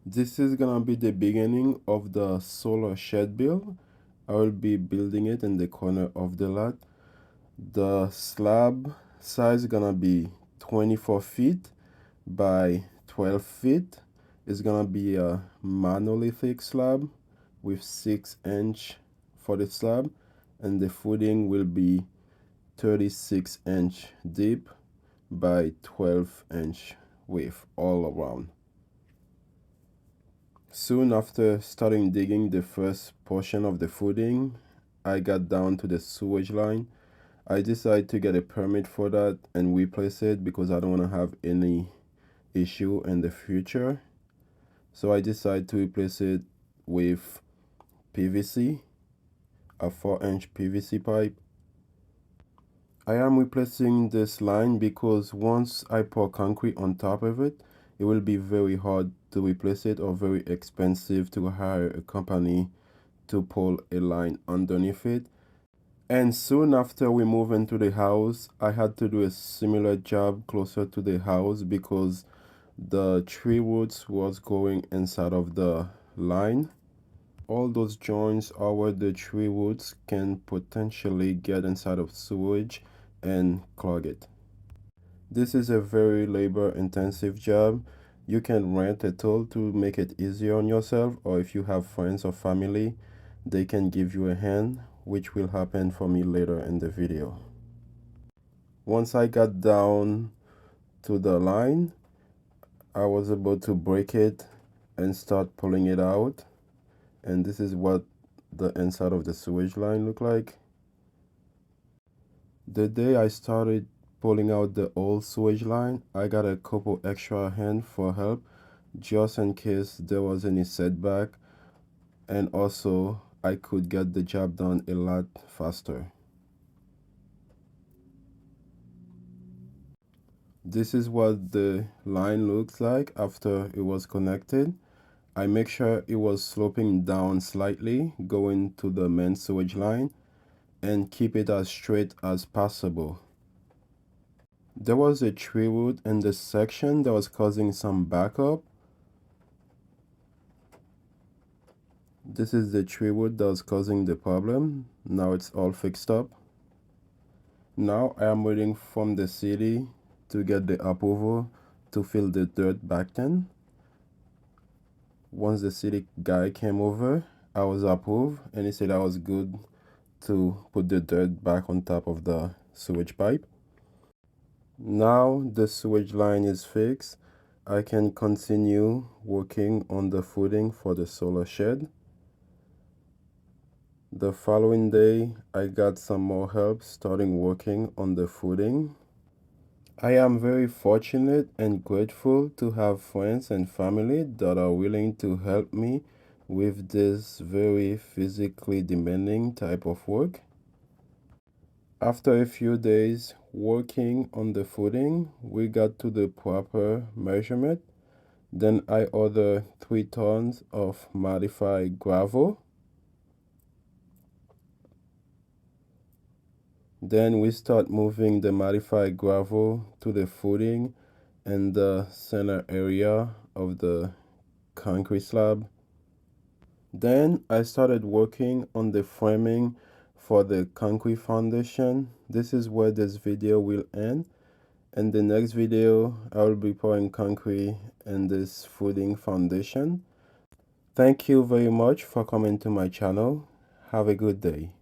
This is gonna be the beginning of the solar shed build. I will be building it in the corner of the lot. The slab size is gonna be 24 feet by 12 feet. It's gonna be a monolithic slab with 6-inch for the slab, and the footing will be 36-inch deep by 12-inch width all around. Soon after starting digging the first portion of the footing, I got down to the sewage line. I decided to get a permit for that and replace it because I don't want to have any issue in the future. So I decided to replace it with PVC, a 4-inch PVC pipe. I am replacing this line because once I pour concrete on top of it, it will be very hard to replace it or very expensive to hire a company to pull a line underneath it. And soon after we moved into the house, I had to do a similar job closer to the house because the tree roots was going inside of the line. All those joints are where the tree roots can potentially get inside of sewage and clog it. This is a very labor intensive job. You can rent a tool to make it easier on yourself, or if you have friends or family, they can give you a hand, which will happen for me later in the video. Once I got down to the line, I was able to break it and start pulling it out, and this is what the inside of the sewage line looked like. The day I started pulling out the old sewage line, I got a couple extra hands for help just in case there was any setback, and also I could get the job done a lot faster. This is what the line looks like after it was connected. I make sure it was sloping down slightly going to the main sewage line and keep it as straight as possible. There was a tree root in this section that was causing some backup. This is the tree root that was causing the problem. Now it's all fixed up. Now I am waiting from the city to get the approval to fill the dirt back in. Once the city guy came over, I was approved and he said I was good to put the dirt back on top of the sewage pipe. Now the sewage line is fixed. I can continue working on the footing for the solar shed. The following day, I got some more help starting working on the footing. I am very fortunate and grateful to have friends and family that are willing to help me with this very physically demanding type of work. After a few days working on the footing, we got to the proper measurement. Then I ordered 3 tons of modified gravel. Then we start moving the modified gravel to the footing in the center area of the concrete slab. Then I started working on the framing for the concrete foundation. This is where this video will end. In the next video, I will be pouring concrete in this footing foundation. Thank you very much for coming to my channel. Have a good day.